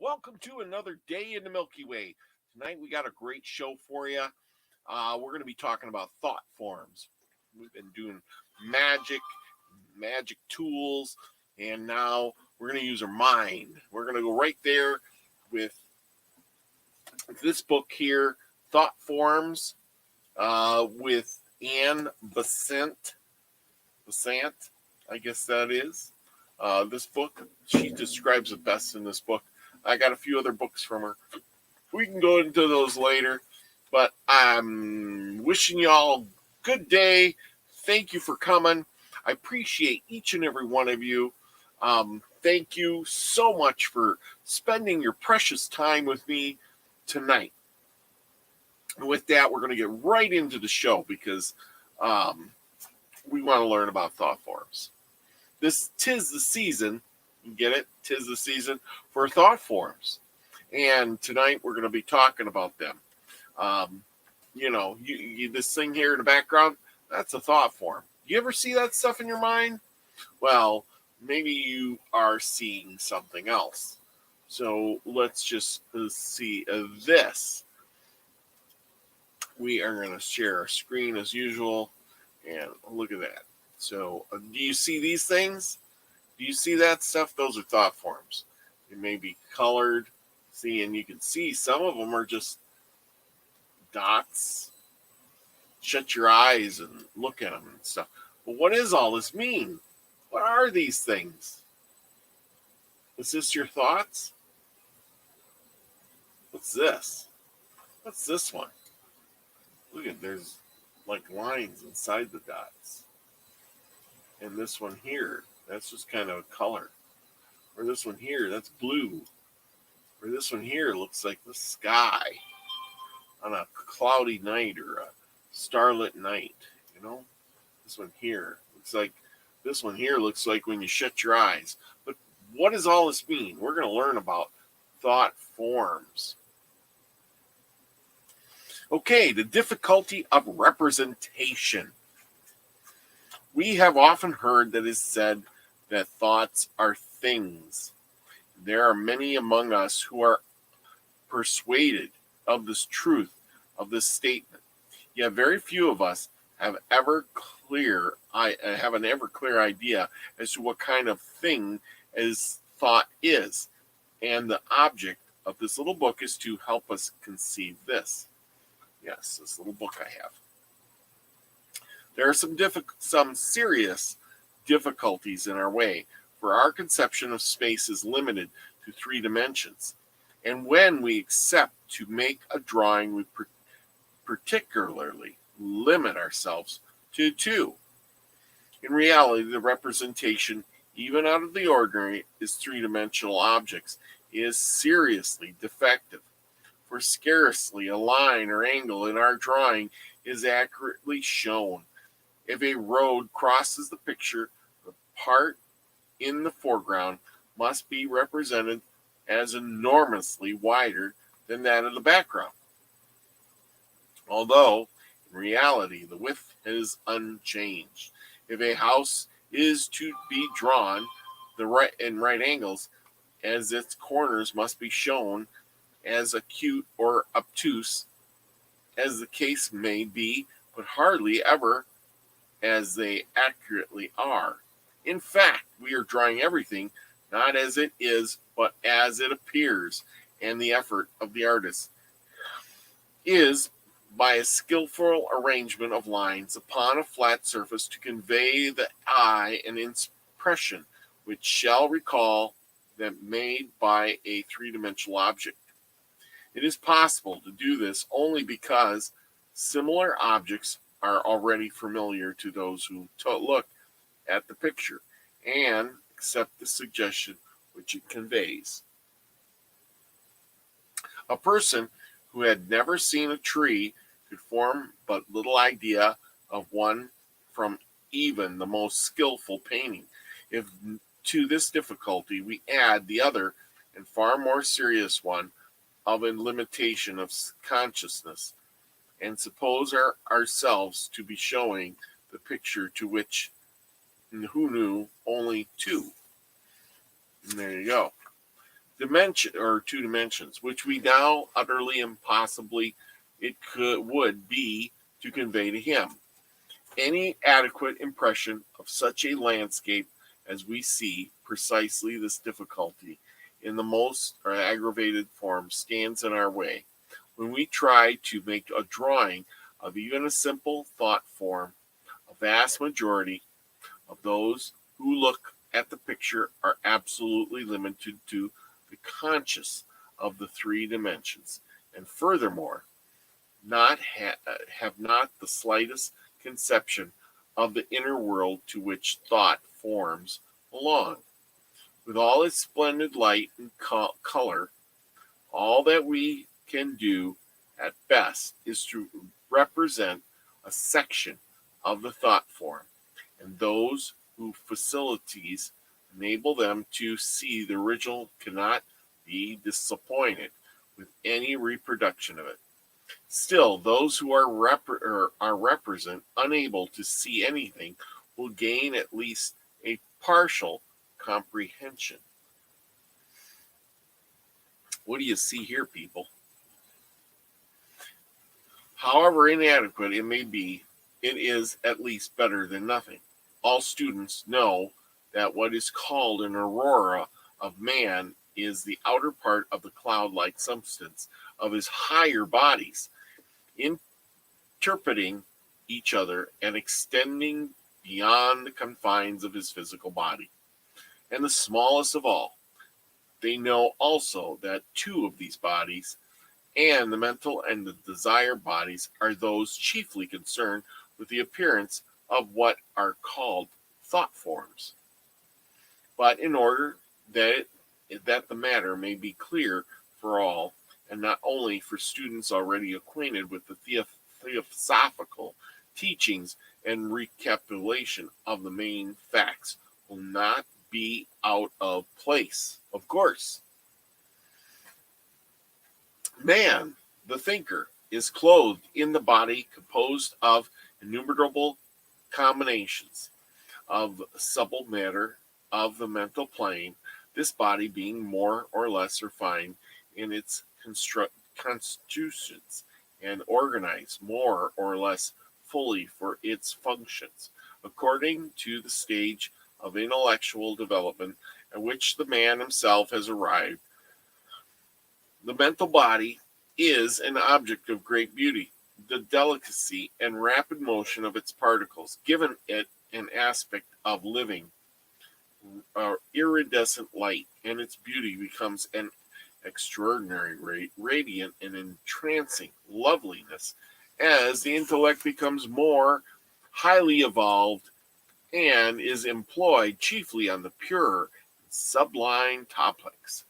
welcome to another day in the Milky Way. Tonight we got a great show for you. We're going to be talking about thought forms. We've been doing magic tools, and now we're going to use our mind. We're going to go right there with this book here, Thought Forms, with Anne Besant, I guess that is. This book, she describes it best in this book. I got a few other books from her. We can go into those later, but I'm wishing you all a good day. Thank you for coming. I appreciate each and every one of you. Thank you so much for spending your precious time with me tonight. And with that, we're going to get right into the show because we want to learn about thought forms. Tis the season, you get it? Tis the season for thought forms. And tonight we're going to be talking about them. This thing here in the background, that's a thought form. You ever see that stuff in your mind? Well, maybe you are seeing something else. So let's just see this. We are going to share our screen as usual. And look at that. So do you see these things? Do you see that stuff? Those are thought forms. They may be colored. See, and you can see some of them are just dots. Shut your eyes and look at them and stuff. But what does all this mean? What are these things? Is this your thoughts? What's this? What's this one? Look at, there's like lines inside the dots. And this one here, that's just kind of a color. Or this one here, that's blue. Or this one here looks like the sky on a cloudy night or a starlit night, you know? This one here looks like when you shut your eyes. But what does all this mean? We're going to learn about thought forms. Okay, the difficulty of representation. We have often heard that it is said that thoughts are things. There are many among us who are persuaded of this truth, of this statement. Yet very few of us have an ever clear idea as to what kind of thing as thought is. And the object of this little book is to help us conceive this. Yes, this little book I have. There are some serious difficulties in our way, for our conception of space is limited to 3 dimensions. And when we accept to make a drawing, we particularly limit ourselves to 2. In reality, the representation, even out of the ordinary, is 3-dimensional objects, is seriously defective. For scarcely a line or angle in our drawing is accurately shown. If a road crosses the picture, the part in the foreground must be represented as enormously wider than that of the background. Although, in reality, the width is unchanged. If a house is to be drawn in right angles, as its corners must be shown as acute or obtuse as the case may be, but hardly ever as they accurately are. In fact, we are drawing everything not as it is, but as it appears, and the effort of the artist is, by a skillful arrangement of lines upon a flat surface, to convey the eye an impression which shall recall that made by a 3-dimensional object. It is possible to do this only because similar objects are already familiar to those who look at the picture and accept the suggestion which it conveys. A person who had never seen a tree could form but little idea of one from even the most skillful painting. If to this difficulty we add the other and far more serious one of a limitation of consciousness, and suppose ourselves to be showing the picture to which who knew only 2. And there you go. dimension or 2 dimensions, which we now utterly impossibly would be to convey to him. Any adequate impression of such a landscape as we see, precisely this difficulty in the most aggravated form stands in our way. When we try to make a drawing of even a simple thought form, a vast majority of those who look at the picture are absolutely limited to the conscious of the 3 dimensions, and furthermore, have not the slightest conception of the inner world to which thought forms belong. With all its splendid light and color, all that we can do at best is to represent a section of the thought form, and those whose facilities enable them to see the original cannot be disappointed with any reproduction of it. Still, those who are represent unable to see anything will gain at least a partial comprehension. What do you see here, people? However inadequate it may be, it is at least better than nothing. All students know that what is called an aurora of man is the outer part of the cloud-like substance of his higher bodies, interpreting each other and extending beyond the confines of his physical body. And the smallest of all, they know also that 2 of these bodies, and the mental and the desire bodies, are those chiefly concerned with the appearance of what are called thought forms. But in order that the matter may be clear for all, and not only for students already acquainted with the theosophical teachings, and recapitulation of the main facts will not be out of place. Of course, man, the thinker, is clothed in the body composed of innumerable combinations of supple matter of the mental plane, this body being more or less refined in its constitutions and organized more or less fully for its functions, according to the stage of intellectual development at which the man himself has arrived. The mental body is an object of great beauty. The delicacy and rapid motion of its particles, given it an aspect of living, iridescent light, and its beauty becomes an extraordinary, radiant, and entrancing loveliness as the intellect becomes more highly evolved and is employed chiefly on the purer, sublime topics.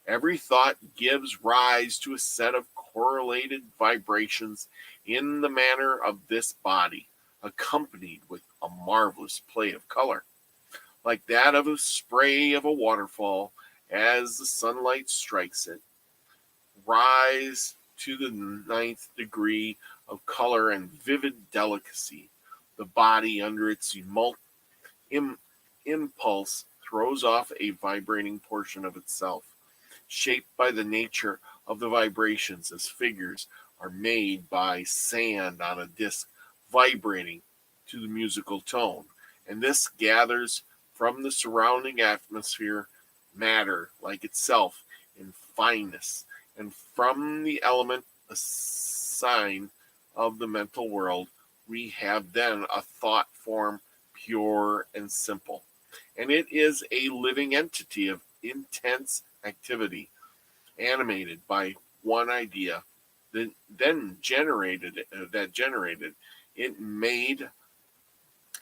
Every thought gives rise to a set of correlated vibrations in the manner of this body, accompanied with a marvelous play of color, like that of a spray of a waterfall as the sunlight strikes it, rise to the 9th degree of color and vivid delicacy. The body, under its impulse, throws off a vibrating portion of itself, shaped by the nature of the vibrations as figures are made by sand on a disc vibrating to the musical tone, and this gathers from the surrounding atmosphere matter like itself in fineness, and from the element a sign of the mental world we have then a thought form pure and simple, and it is a living entity of intense activity, animated by one idea, then generated it made.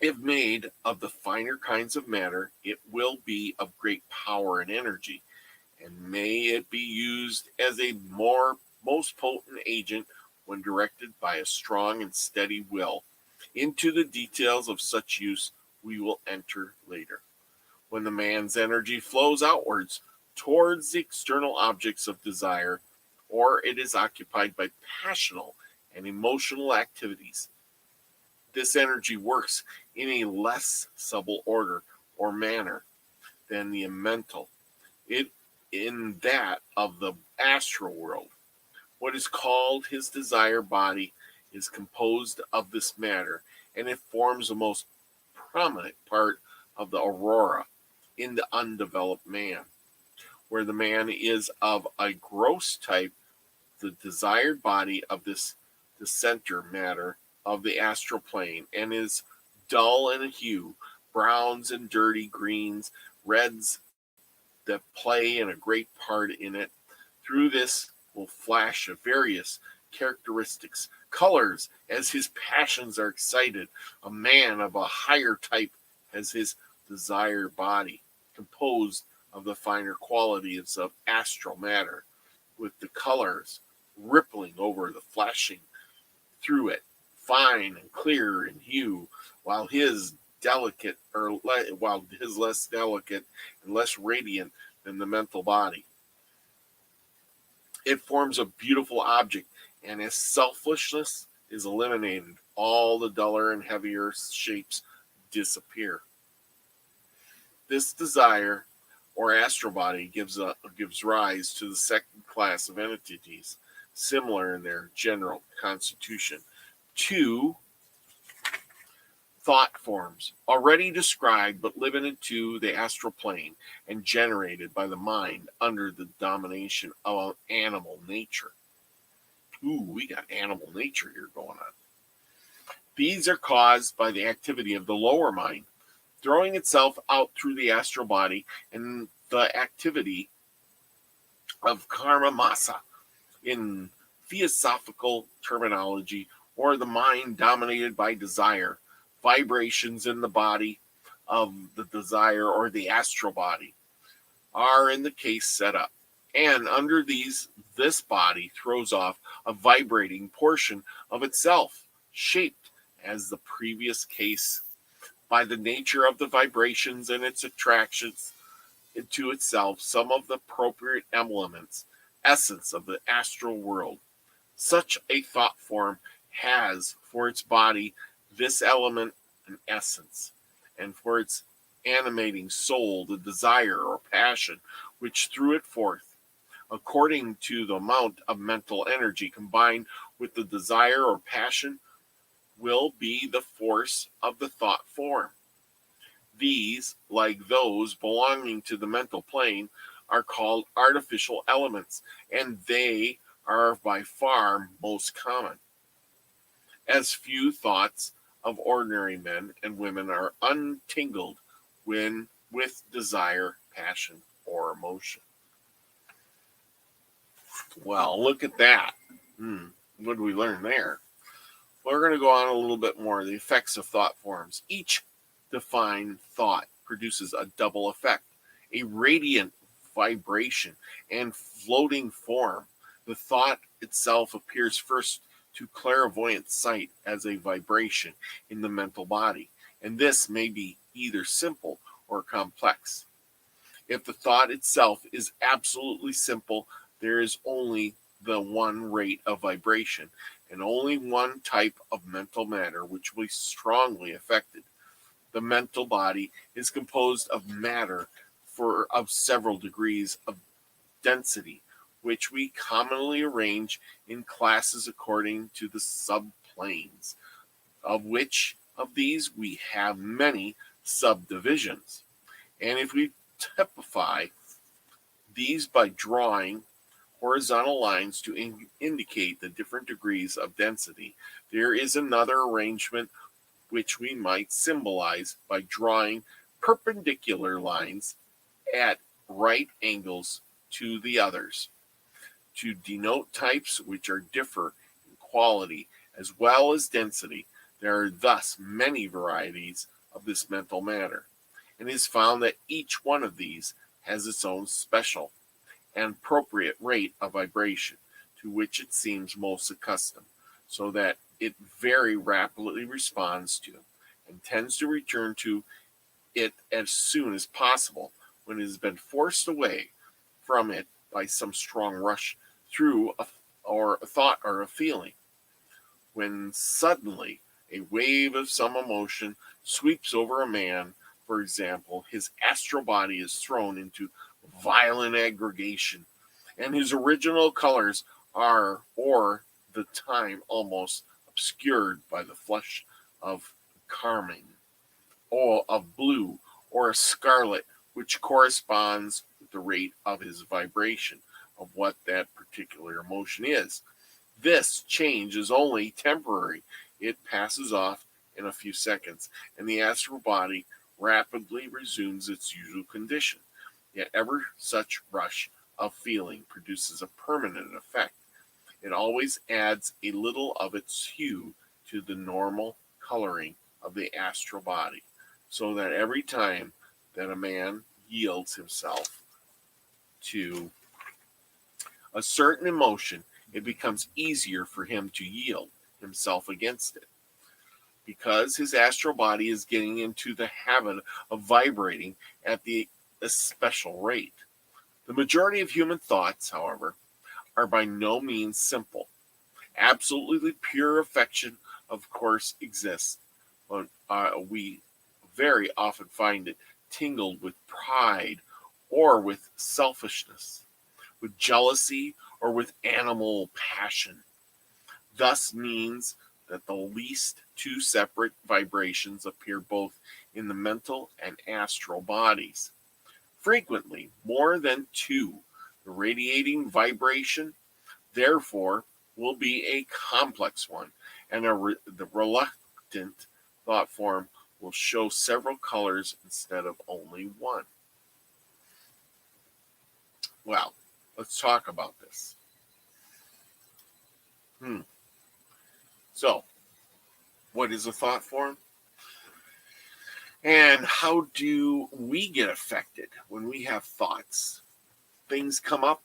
If made of the finer kinds of matter, it will be of great power and energy, and may it be used as a most potent agent when directed by a strong and steady will. Into the details of such use we will enter later. When the man's energy flows outwards towards the external objects of desire, or it is occupied by passional and emotional activities, this energy works in a less subtle order or manner than the mental. It in that of the astral world. What is called his desire body is composed of this matter, and it forms the most prominent part of the aurora in the undeveloped man. Where the man is of a gross type, the desired body of this the center matter of the astral plane, and is dull in hue, browns and dirty greens, reds that play in a great part in it. Through this will flash of various characteristics, colors, as his passions are excited. A man of a higher type has his desired body, composed of the finer qualities of astral matter, with the colors rippling over the flashing through it, fine and clear in hue, while his less delicate and less radiant than the mental body. It forms a beautiful object, and as selfishness is eliminated, all the duller and heavier shapes disappear. This desire or astral body gives rise to the second class of entities, similar in their general constitution, to thought forms, already described but limited to the astral plane and generated by the mind under the domination of animal nature. Ooh, we got animal nature here going on. These are caused by the activity of the lower mind, throwing itself out through the astral body, and the activity of karma masa in theosophical terminology, or the mind dominated by desire, vibrations in the body of the desire or the astral body are in the case set up. And under these, this body throws off a vibrating portion of itself, shaped as the previous case by the nature of the vibrations and its attractions into itself some of the appropriate elements, essence of the astral world. Such a thought form has for its body this element and essence, and for its animating soul the desire or passion which threw it forth. According to the amount of mental energy combined with the desire or passion will be the force of the thought form. These, like those belonging to the mental plane, are called artificial elements, and they are by far most common, as few thoughts of ordinary men and women are untingled when with desire, passion, or emotion. Well, look at that. What did we learn there? Well, we're going to go on a little bit more. The effects of thought forms. Each defined thought produces a double effect, a radiant vibration and floating form. The thought itself appears first to clairvoyant sight as a vibration in the mental body, and this may be either simple or complex. If the thought itself is absolutely simple, there is only the one rate of vibration and only one type of mental matter which will be strongly affected. The mental body is composed of matter of several degrees of density, which we commonly arrange in classes according to the subplanes, of which of these we have many subdivisions. And if we typify these by drawing horizontal lines to indicate the different degrees of density, there is another arrangement which we might symbolize by drawing perpendicular lines at right angles to the others, to denote types which are differ in quality as well as density. There are thus many varieties of this mental matter, and it is found that each one of these has its own special and appropriate rate of vibration to which it seems most accustomed, so that it very rapidly responds to and tends to return to it as soon as possible when it has been forced away from it by some strong rush through a thought or a feeling. When suddenly a wave of some emotion sweeps over a man, for example, his astral body is thrown into violent aggregation, and his original colors are, or the time, almost obscured by the flush of carmine, or of blue, or a scarlet, which corresponds with the rate of his vibration of what that particular emotion is. This change is only temporary. It passes off in a few seconds, and the astral body rapidly resumes its usual condition. Yet every such rush of feeling produces a permanent effect. It always adds a little of its hue to the normal coloring of the astral body, so that every time that a man yields himself to a certain emotion, it becomes easier for him to yield himself against it, because his astral body is getting into the habit of vibrating at a special rate. The majority of human thoughts, however, are by no means simple. Absolutely pure affection, of course, exists, but we very often find it tingled with pride or with selfishness, with jealousy or with animal passion. Thus means that the least two separate vibrations appear both in the mental and astral bodies. Frequently, more than two. The radiating vibration, therefore, will be a complex one, and the reluctant thought form will show several colors instead of only one. Well, let's talk about this. So, what is a thought form? And how do we get affected when we have thoughts? Things come up,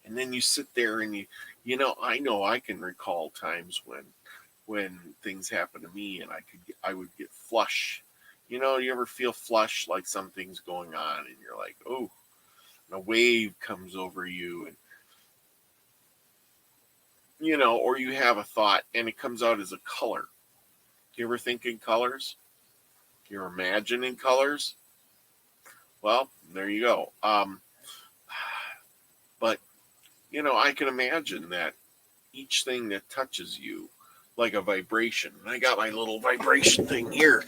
and then you sit there and I know I can recall times when things happen to me, and I would get flush. You ever feel flush, like something's going on, and you're like, oh, and a wave comes over you, and or you have a thought and it comes out as a color. Do you ever think in colors? Do you ever imagine in colors? Well, there you go. But I can imagine that each thing that touches you, like a vibration. And I got my little vibration thing here.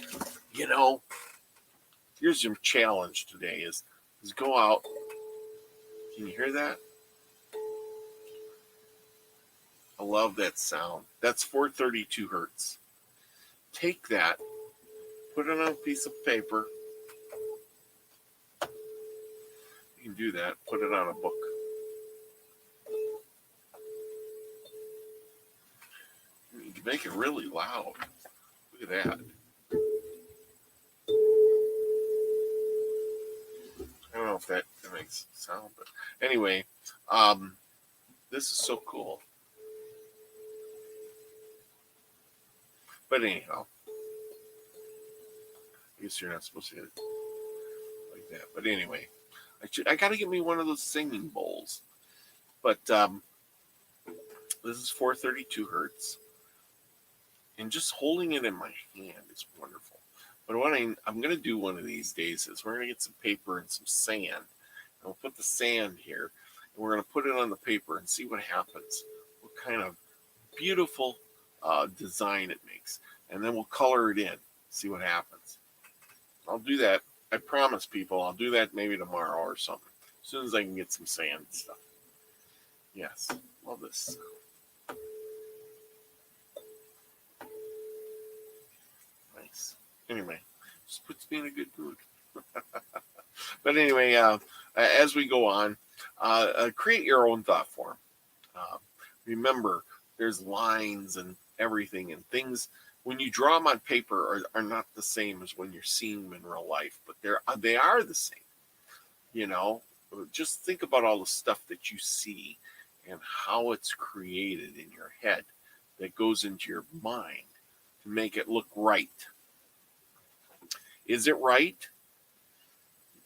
Here's your challenge today: is go out. Can you hear that? I love that sound. That's 432 hertz. Take that, put it on a piece of paper. You can do that. Put it on a book. You can make it really loud. Look at that. I don't know if that makes sound, but anyway, this is so cool. But anyhow, I guess you're not supposed to hit it like that. But anyway, I got to get me one of those singing bowls. But this is 432 hertz. And just holding it in my hand is wonderful. But what I'm going to do one of these days is we're going to get some paper and some sand. And we'll put the sand here. And we're going to put it on the paper and see what happens. What kind of beautiful design it makes. And then we'll color it in. See what happens. I'll do that. I promise, people. I'll do that maybe tomorrow or something. As soon as I can get some sand and stuff. Yes. Love this. Nice. Anyway, just puts me in a good mood. But anyway, as we go on, create your own thought form. Remember, there's lines and everything, and things when you draw them on paper are not the same as when you're seeing them in real life, but they are the same. Just think about all the stuff that you see and how it's created in your head that goes into your mind to make it look right. Is it right?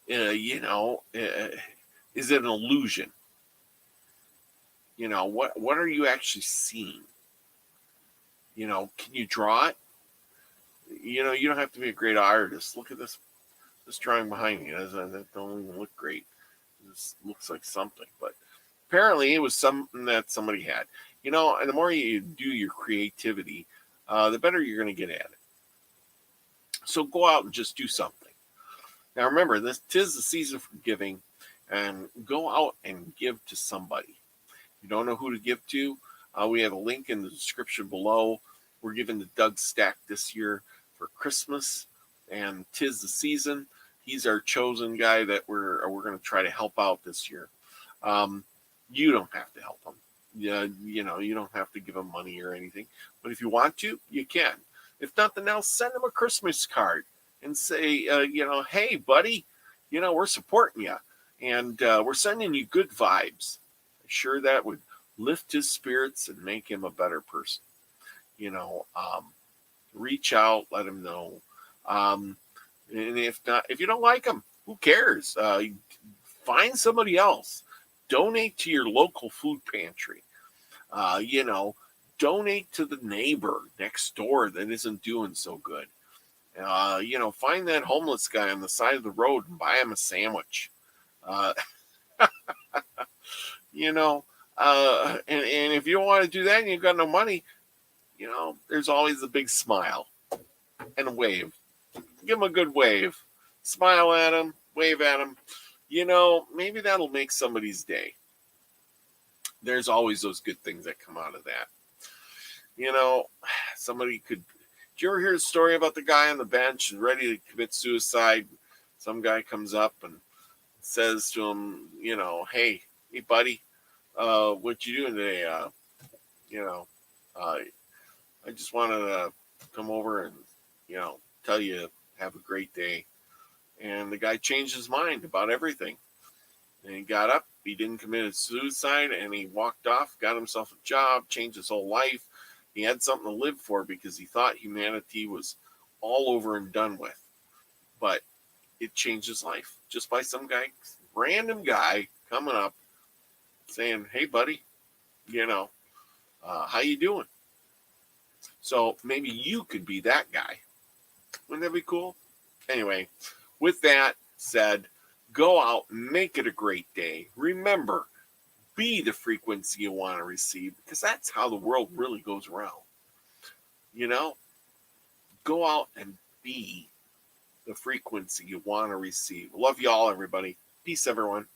Is it an illusion? What are you actually seeing? Can you draw it? You don't have to be a great artist. Look at this drawing behind me. That don't even look great. this looks like something, but apparently it was something that somebody had. You know, and the more you do your creativity, the better you're going to get at it. So go out and just do something. Now remember, this 'tis the season for giving, and go out and give to somebody. You don't know who to give to? We have a link in the description below. We're giving to Doug Stack this year for Christmas, and 'tis the season. He's our chosen guy that we're going to try to help out this year. You don't have to help him. Yeah, you know, you don't have to give him money or anything. But if you want to, you can. If nothing else, send him a Christmas card and say, you know, hey, buddy, you know, we're supporting you, and we're sending you good vibes. Sure, that would lift his spirits and make him a better person. You know, reach out, let him know. And if not, if you don't like him, who cares? Find somebody else. Donate to your local food pantry. You know, donate to the neighbor next door that isn't doing so good. You know, find that homeless guy on the side of the road and buy him a sandwich. You know, and if you don't want to do that and you've got no money, you know, there's always a big smile and a wave. Give him a good wave. Smile at him, wave at him. You know, maybe that'll make somebody's day. There's always those good things that come out of that. You know, somebody could. Did you ever hear the story about the guy on the bench and ready to commit suicide? Some guy comes up and says to him, you know, hey buddy, what you doing today? You know, I just wanted to come over and, you know, tell you have a great day. And the guy changed his mind about everything. And he got up, he didn't commit suicide, and he walked off, got himself a job, changed his whole life. He had something to live for because he thought humanity was all over and done with. But it changed his life just by some guy, random guy coming up saying, hey, buddy, you know, how you doing? So maybe you could be that guy. Wouldn't that be cool? Anyway, with that said, go out and make it a great day. Remember, be the frequency you want to receive, because that's how the world really goes around. You know, go out and be the frequency you want to receive. Love you all, everybody. Peace, everyone.